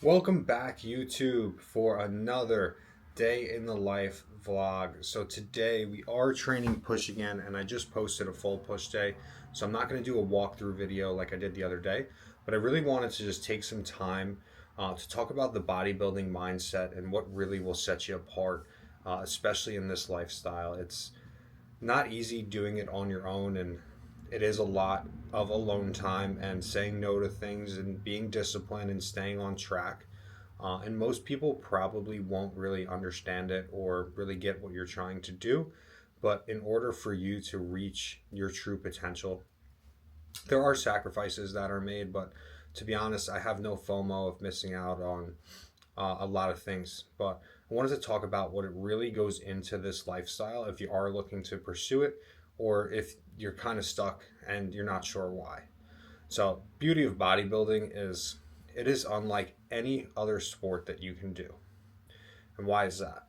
Welcome back, YouTube, for another day in the life vlog. So today we are training push again, and I just posted a full push day. So I'm not going to do a walkthrough video like I did the other day, but I really wanted to just take some time to talk about the bodybuilding mindset and what really will set you apart, especially in this lifestyle. It's not easy doing it on your own, and it is a lot of alone time and saying no to things and being disciplined and staying on track. And most people probably won't really understand it or really get what you're trying to do. But in order for you to reach your true potential, there are sacrifices that are made. But to be honest, I have no FOMO of missing out on a lot of things. But I wanted to talk about what it really goes into this lifestyle if you are looking to pursue it, or if you're kind of stuck and you're not sure why. So, beauty of bodybuilding is it is unlike any other sport that you can do. And why is that?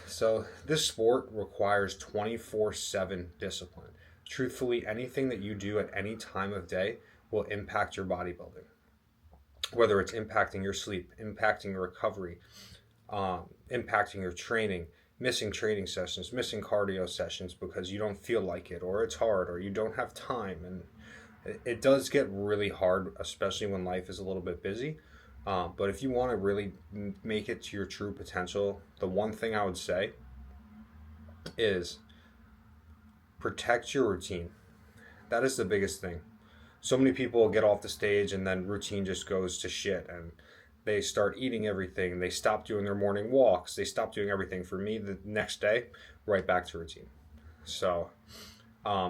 So, this sport requires 24/7 discipline. Truthfully, anything that you do at any time of day will impact your bodybuilding. Whether it's impacting your sleep, impacting your recovery, impacting your training, missing training sessions, missing cardio sessions because you don't feel like it, or it's hard, or you don't have time. And it does get really hard, especially when life is a little bit busy. But if you want to really make it to your true potential, the one thing I would say is protect your routine. That is the biggest thing. So many people get off the stage and then routine just goes to shit, and they start eating everything. They stop doing their morning walks. They stop doing everything. For me, the next day, right back to routine. So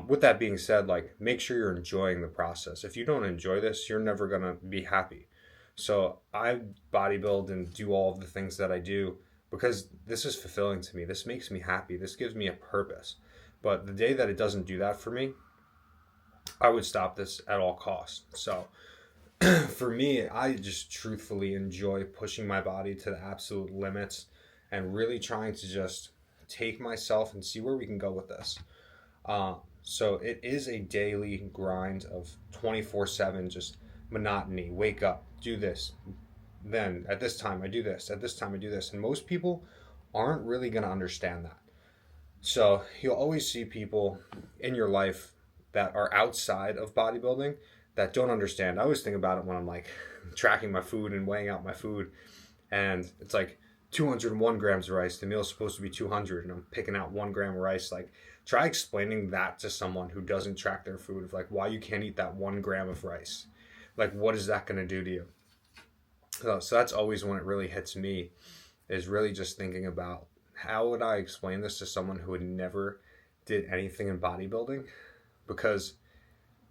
with that being said, like, make sure you're enjoying the process. If you don't enjoy this, you're never gonna be happy. So I bodybuild and do all of the things that I do because this is fulfilling to me. This makes me happy. This gives me a purpose. But the day that it doesn't do that for me, I would stop this at all costs. So for me, I just truthfully enjoy pushing my body to the absolute limits and really trying to just take myself and see where we can go with this. So it is a daily grind of 24/7, just monotony. Wake up, do this. Then at this time, I do this. At this time, I do this. And most people aren't really going to understand that. So you'll always see people in your life that are outside of bodybuilding that don't understand. I always think about it when I'm like tracking my food and weighing out my food, and it's like 201 grams of rice. The meal's supposed to be 200, and I'm picking out 1 gram of rice. Like, try explaining that to someone who doesn't track their food, of like why you can't eat that 1 gram of rice. Like, what is that going to do to you? So that's always when it really hits me, is really just thinking about how would I explain this to someone who had never did anything in bodybuilding, because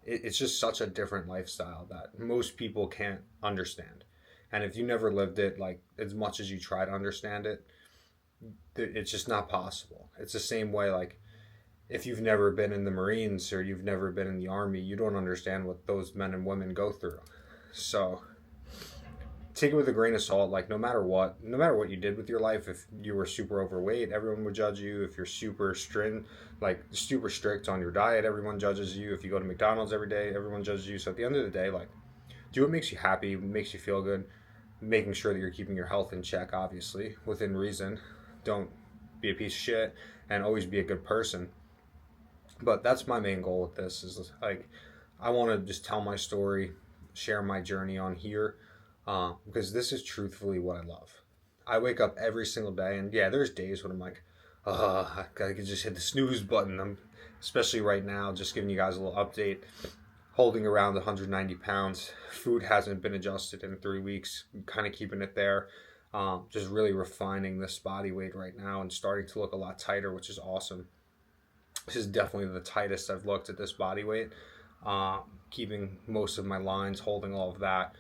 it's just such a different lifestyle that most people can't understand. And if you never lived it, like, as much as you try to understand it, it's just not possible. It's the same way, like, if you've never been in the Marines or you've never been in the Army, you don't understand what those men and women go through. So take it with a grain of salt. Like, no matter what you did with your life, if you were super overweight, everyone would judge you. If you're super strict on your diet, everyone judges you. If you go to McDonald's every day, everyone judges you. So at the end of the day, like, do what makes you happy, makes you feel good, making sure that you're keeping your health in check, obviously within reason. Don't be a piece of shit, and always be a good person. But that's my main goal with this, is like, I want to just tell my story, share my journey on here, because this is truthfully what I love. I wake up every single day, and yeah, there's days when I'm like, I could just hit the snooze button. I'm, especially right now, just giving you guys a little update, holding around 190 pounds. Food hasn't been adjusted in 3 weeks, kind of keeping it there. Just really refining this body weight right now and starting to look a lot tighter, which is awesome. This is definitely the tightest I've looked at this body weight. Keeping most of my lines, holding all of that.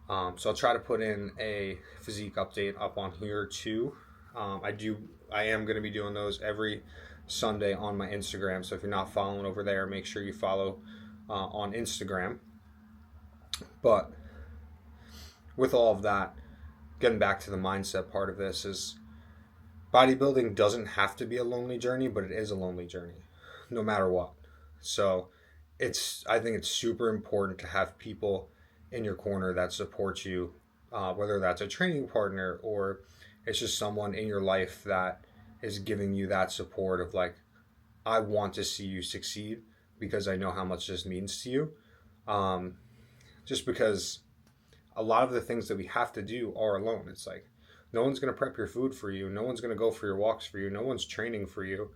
So I'll try to put in a physique update up on here too. I am going to be doing those every Sunday on my Instagram. So if you're not following over there, make sure you follow on Instagram. But with all of that, getting back to the mindset part of this, is bodybuilding doesn't have to be a lonely journey, but it is a lonely journey, no matter what. So I think it's super important to have people in your corner that support you whether that's a training partner or it's just someone in your life that is giving you that support of like, I want to see you succeed because I know how much this means to you. Um, just because a lot of the things that we have to do are alone. It's like no one's going to prep your food for you. No one's going to go for your walks for you. No one's training for you.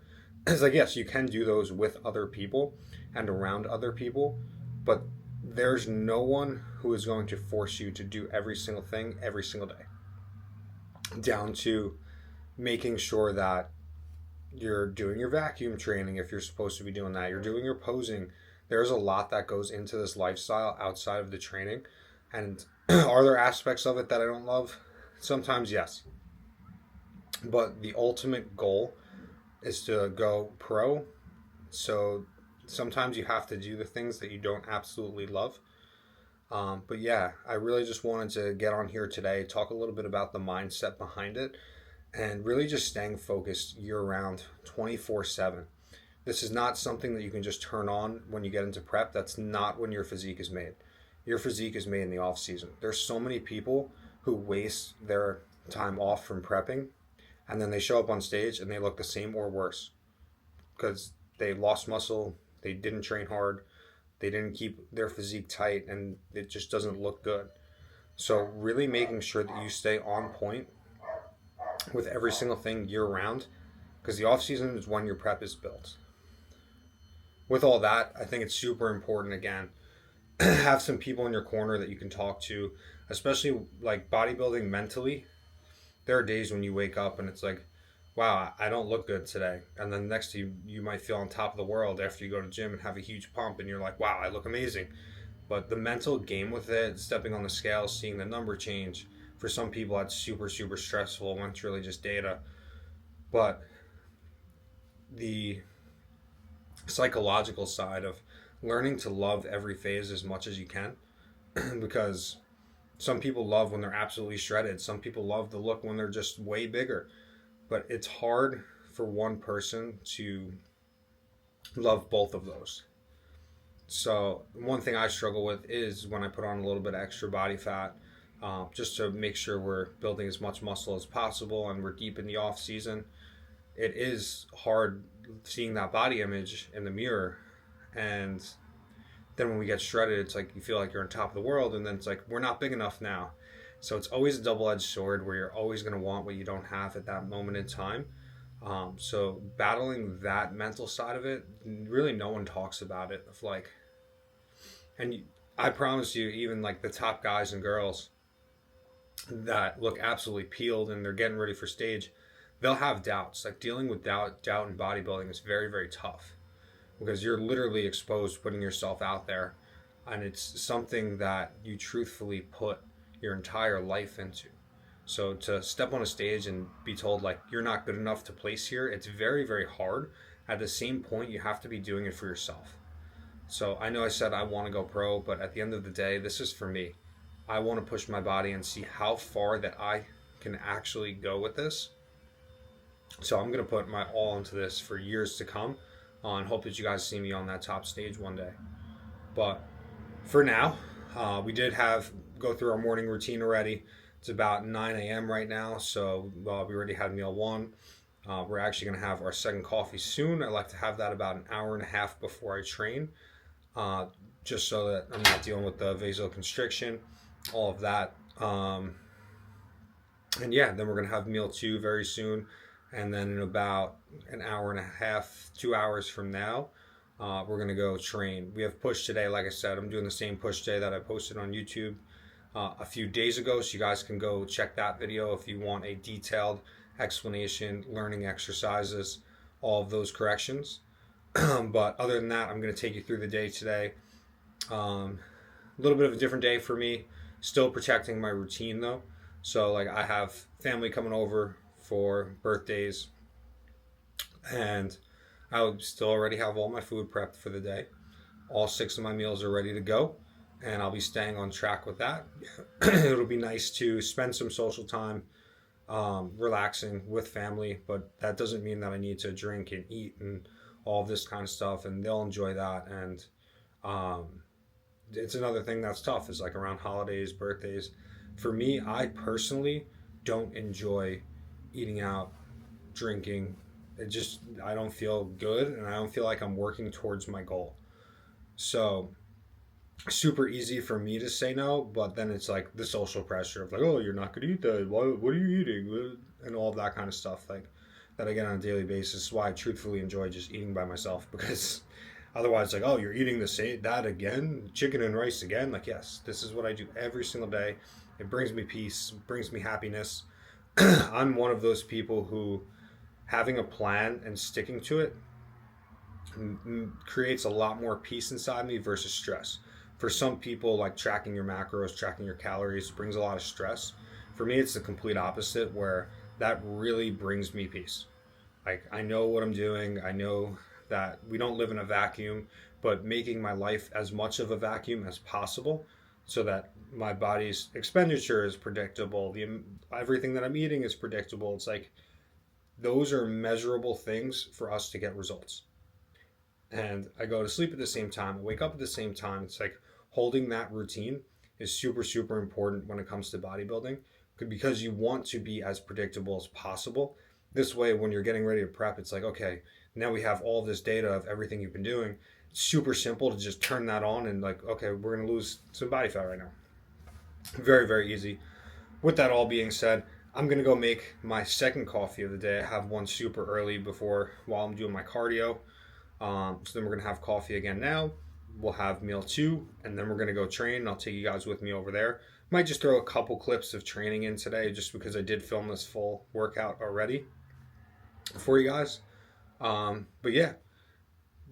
It's like, yes, you can do those with other people and around other people, but there's no one who is going to force you to do every single thing every single day. Down to making sure that you're doing your vacuum training if you're supposed to be doing that. You're doing your posing. There's a lot that goes into this lifestyle outside of the training. And are there aspects of it that I don't love? Sometimes, yes. But the ultimate goal is to go pro. So sometimes you have to do the things that you don't absolutely love. But yeah, I really just wanted to get on here today, talk a little bit about the mindset behind it, and really just staying focused year round, 24/7. This is not something that you can just turn on when you get into prep. That's not when your physique is made. Your physique is made in the off season. There's so many people who waste their time off from prepping and then they show up on stage and they look the same or worse because they lost muscle, they didn't train hard, they didn't keep their physique tight, and it just doesn't look good. So really making sure that you stay on point with every single thing year round, because the off season is when your prep is built. With all that, I think it's super important, again, have some people in your corner that you can talk to, especially like bodybuilding mentally. There are days when you wake up and it's like, wow, I don't look good today. And then next you might feel on top of the world after you go to the gym and have a huge pump and you're like, wow, I look amazing. But the mental game with it, stepping on the scale, seeing the number change, for some people that's super, super stressful when it's really just data. But the psychological side of learning to love every phase as much as you can, because some people love when they're absolutely shredded. Some people love the look when they're just way bigger. But it's hard for one person to love both of those. So one thing I struggle with is when I put on a little bit of extra body fat, just to make sure we're building as much muscle as possible and we're deep in the off season. It is hard seeing that body image in the mirror, and then when we get shredded, it's like you feel like you're on top of the world, and then it's like we're not big enough now. So it's always a double-edged sword where you're always going to want what you don't have at that moment in time. So battling that mental side of it, really no one talks about it. Of like, and I promise you, even like the top guys and girls that look absolutely peeled and they're getting ready for stage, they'll have doubts. Like dealing with doubt in bodybuilding is very, very tough because you're literally exposed to putting yourself out there, and it's something that you truthfully put your entire life into. So to step on a stage and be told like you're not good enough to place here, it's very, very hard. At the same point, you have to be doing it for yourself. So I know I said I want to go pro, but at the end of the day, this is for me. I want to push my body and see how far that I can actually go with this. So I'm going to put my all into this for years to come, and hope that you guys see me on that top stage one day. But for now, we did go through our morning routine already. It's about 9 a.m. right now, so we already had meal one. We're actually going to have our second coffee soon. I like to have that about an hour and a half before I train, just so that I'm not dealing with the vasoconstriction, all of that. And yeah, then we're going to have meal two very soon. And then in about an hour and a half, 2 hours from now, we're going to go train. We have push today. Like I said, I'm doing the same push day that I posted on YouTube a few days ago. So you guys can go check that video if you want a detailed explanation, learning exercises, all of those corrections. But other than that, I'm going to take you through the day today. A little bit of a different day for me. Still protecting my routine though. So like I have family coming over for birthdays, and I would still already have all my food prepped for the day. All 6 of my meals are ready to go, and I'll be staying on track with that. It'll be nice to spend some social time, relaxing with family, but that doesn't mean that I need to drink and eat and all this kind of stuff, and they'll enjoy that. And it's another thing that's tough is like around holidays, birthdays, For me, I personally don't enjoy eating out, drinking. I don't feel good, and I don't feel like I'm working towards my goal. So super easy for me to say no, but then it's like the social pressure of like, oh, you're not gonna eat that. What are you eating? And all of that kind of stuff like that I get on a daily basis. Is why I truthfully enjoy just eating by myself, because otherwise, like, oh, you're eating the same that again, chicken and rice again. Like, yes, this is what I do every single day. It brings me peace, brings me happiness. I'm one of those people who having a plan and sticking to it creates a lot more peace inside me versus stress. For some people, like tracking your macros, tracking your calories brings a lot of stress. For me, it's the complete opposite, where that really brings me peace. Like, I know what I'm doing. I know that we don't live in a vacuum, but making my life as much of a vacuum as possible so that my body's expenditure is predictable. Everything that I'm eating is predictable. It's like, those are measurable things for us to get results. And I go to sleep at the same time, I wake up at the same time. It's like holding that routine is super, super important when it comes to bodybuilding, because you want to be as predictable as possible. This way, when you're getting ready to prep, it's like, okay, now we have all this data of everything you've been doing. It's super simple to just turn that on and like, okay, we're going to lose some body fat right now. Very, very easy. With that all being said, I'm going to go make my second coffee of the day. I have one super early while I'm doing my cardio. So then we're going to have coffee again now. We'll have meal 2, and then we're going to go train. I'll take you guys with me over there. Might just throw a couple clips of training in today, just because I did film this full workout already for you guys. But yeah,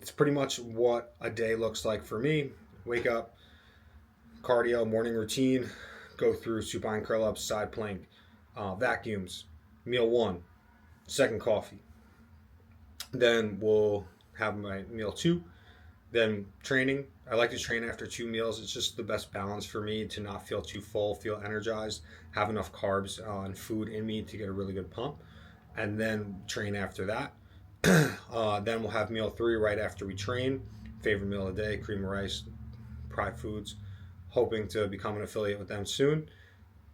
it's pretty much what a day looks like for me. Wake up, cardio, morning routine, go through supine curl ups, side plank, vacuums, meal 1, second coffee. Then we'll have my meal 2, then training. I like to train after 2 meals. It's just the best balance for me to not feel too full, feel energized, have enough carbs and food in me to get a really good pump, and then train after that. Then we'll have meal 3 right after we train. Favorite meal of the day, cream of rice, Pride Foods. Hoping to become an affiliate with them soon.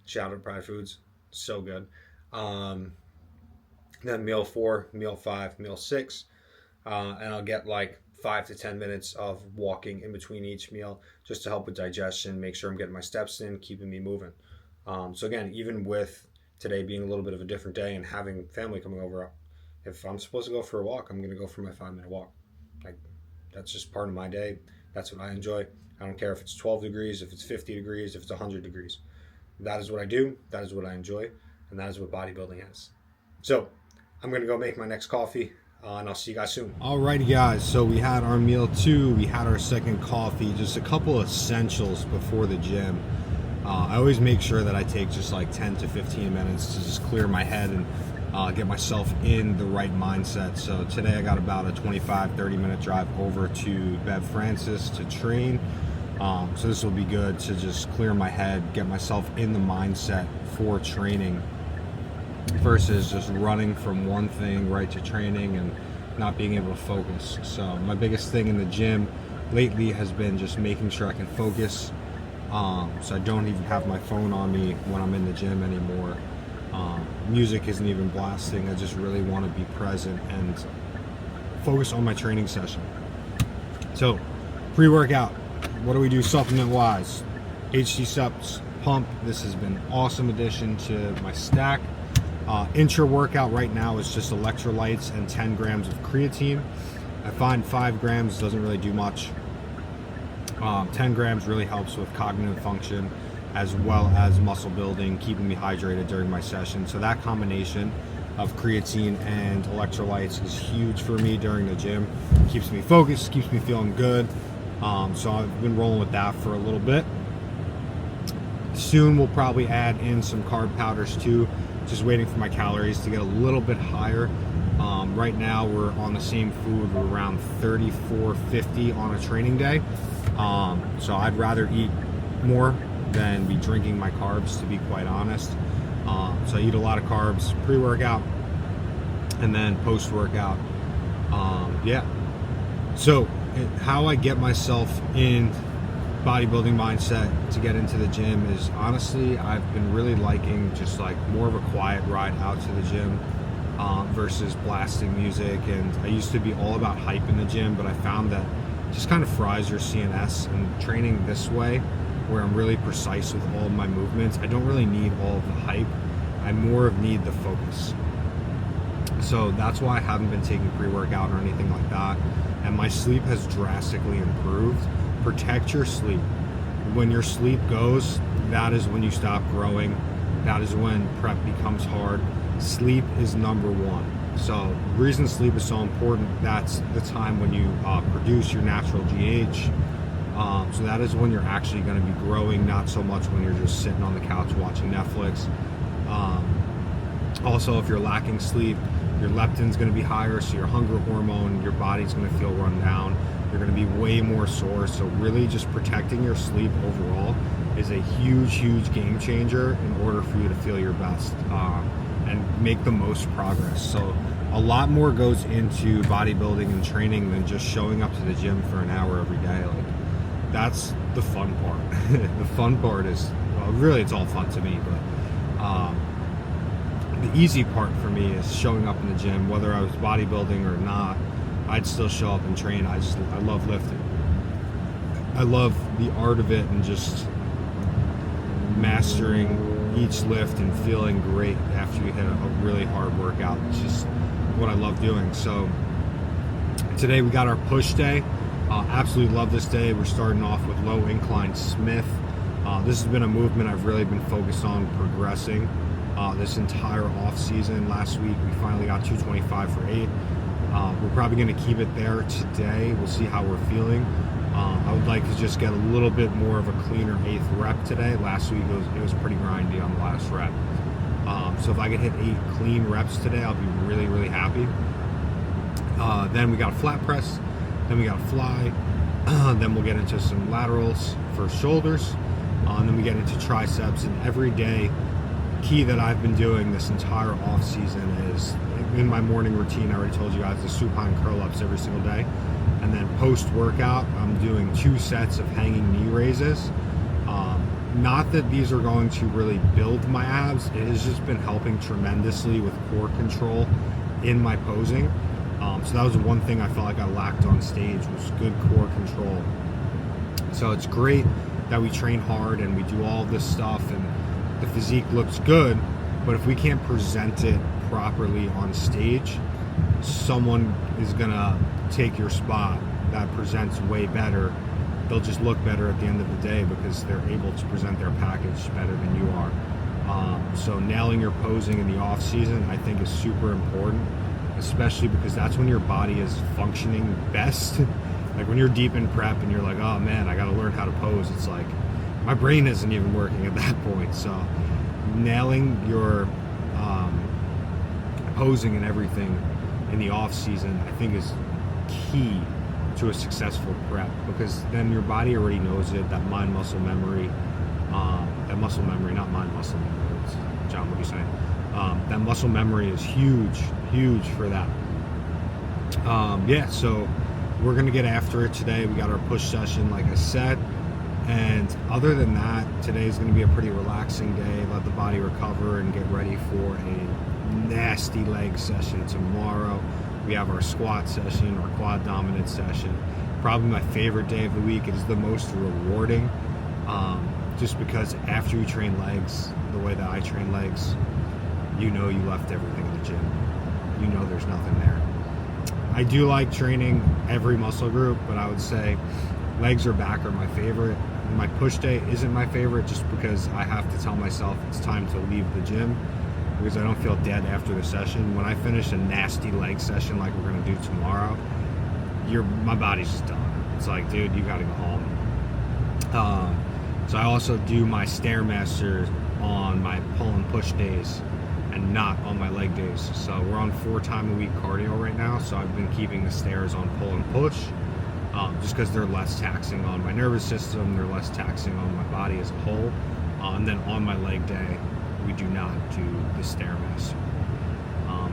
Shout out Pride Foods, so good. Then meal 4, meal 5, meal 6. And I'll get like 5 to 10 minutes of walking in between each meal, just to help with digestion, make sure I'm getting my steps in, keeping me moving. So again, even with today being a little bit of a different day and having family coming over, if I'm supposed to go for a walk, I'm going to go for my 5-minute walk. Like, that's just part of my day. That's what I enjoy. I don't care if it's 12 degrees, if it's 50 degrees, if it's 100 degrees. That is what I do. That is what I enjoy. And that is what bodybuilding is. So I'm going to go make my next coffee. And I'll see you guys soon. Alrighty guys, so we had our meal 2, we had our second coffee, just a couple essentials before the gym. I always make sure that I take just like 10 to 15 minutes to just clear my head and get myself in the right mindset. So today I got about a 25-30 minute drive over to Bev Francis to train. So this will be good to just clear my head, get myself in the mindset for training, versus just running from one thing right to training and not being able to focus. So my biggest thing in the gym lately has been just making sure I can focus. So I don't even have my phone on me when I'm in the gym anymore. Music isn't even blasting. I just really want to be present and focus on my training session. So pre-workout, what do we do supplement wise? HT Steps Pump. This has been an awesome addition to my stack. Intra workout right now is just electrolytes and 10 grams of creatine. I find 5 grams doesn't really do much. 10 grams really helps with cognitive function as well as muscle building, keeping me hydrated during my session. So that combination of creatine and electrolytes is huge for me during the gym. Keeps me focused, keeps me feeling good. So I've been rolling with that for a little bit. Soon we'll probably add in some carb powders too. Just waiting for my calories to get a little bit higher. Right now we're on the same food. We're around 3450 on a training day. So I'd rather eat more than be drinking my carbs, to be quite honest. So I eat a lot of carbs pre-workout and then post-workout. Yeah. So how I get myself in bodybuilding mindset to get into the gym is honestly I've been really liking just like more of a quiet ride out to the gym versus blasting music. And I used to be all about hype in the gym, but I found that just kind of fries your CNS, and training this way where I'm really precise with all of my movements, I don't really need all of the hype. I more of need the focus. So that's why I haven't been taking pre-workout or anything like that. And my sleep has drastically improved. Protect your sleep. When your sleep goes, that is when you stop growing. That is when prep becomes hard. Sleep is number one. So the reason sleep is so important, that's the time when you produce your natural GH. So that is when you're actually going to be growing, not so much when you're just sitting on the couch watching Netflix. Also, if you're lacking sleep, your leptin's going to be higher, so your hunger hormone, your body's going to feel run down. You're going to be way more sore. So really just protecting your sleep overall is a huge game changer in order for you to feel your best and make the most progress. So a lot more goes into bodybuilding and training than just showing up to the gym for an hour every day. Like, that's the fun part. The fun part is, well, really it's all fun to me, but the easy part for me is showing up in the gym. Whether I was bodybuilding or not, I'd still show up and train. I love lifting. I love the art of it and just mastering each lift and feeling great after you hit a really hard workout. It's just what I love doing. So today we got our push day. Absolutely love this day. We're starting off with low incline Smith. This has been a movement I've really been focused on progressing this entire off season. Last week we finally got 225 for 8. We're probably going to keep it there today. We'll see how we're feeling. I would like to just get a little bit more of a cleaner 8th rep today. Last week it was pretty grindy on the last rep. So if I could hit 8 clean reps today, I'll be really happy. Then we got a flat press. Then we got a fly. Then we'll get into some laterals for shoulders. And then we get into triceps. And every day, key that I've been doing this entire off season is in my morning routine. I already told you guys the supine curl ups every single day. And then post workout, I'm doing 2 sets of hanging knee raises. Not that these are going to really build my abs. It has just been helping tremendously with core control in my posing. So that was one thing I felt like I lacked on stage, was good core control. So it's great that we train hard and we do all this stuff and the physique looks good, but if we can't present it properly on stage, someone is gonna take your spot that presents way better. They'll just look better at the end of the day because they're able to present their package better than you are. So nailing your posing in the off season, I think, is super important, especially because that's when your body is functioning best. Like when you're deep in prep and you're like, oh man, I gotta learn how to pose. It's like, my brain isn't even working at that point. So nailing your posing and everything in the off season, I think, is key to a successful prep, because then your body already knows it. That muscle memory, not mind muscle memory. John, what are you saying? That muscle memory is huge for that. Yeah, so we're gonna get after it today. We got our push session, like I said. And other than that, today is going to be a pretty relaxing day. Let the body recover and get ready for a nasty leg session tomorrow. We have our squat session, our quad dominant session. Probably my favorite day of the week. It is the most rewarding, just because after you train legs, the way that I train legs, you know you left everything in the gym. You know there's nothing there. I do like training every muscle group, but I would say legs or back are my favorite. My push day isn't my favorite, just because I have to tell myself it's time to leave the gym, because I don't feel dead after the session. When I finish a nasty leg session like we're going to do tomorrow, my body's just done. It's like, dude, you got to go home. So I also do my Stairmaster on my pull and push days and not on my leg days. So we're on 4 times a week cardio right now, so I've been keeping the stairs on pull and push. Just because they're less taxing on my nervous system, they're less taxing on my body as a whole. And then on my leg day, we do not do the Stairmaster.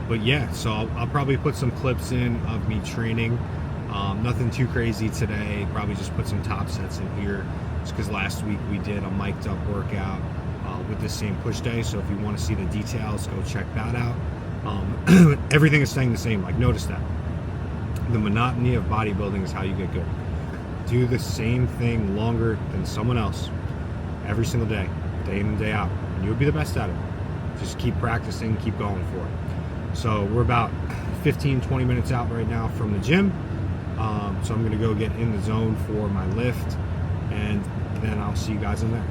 But yeah, so I'll probably put some clips in of me training Nothing too crazy today. Probably just put some top sets in here. Just because last week we did a mic'd up workout with the same push day. So if you want to see the details, go check that out. Everything is staying the same. Like, notice that. The monotony of bodybuilding is how you get good. Do the same thing longer than someone else every single day in and day out, and you'll be the best at it. Just keep practicing, keep going for it. So we're about 15-20 minutes out right now from the gym. So I'm going to go get in the zone for my lift, and then I'll see you guys in there.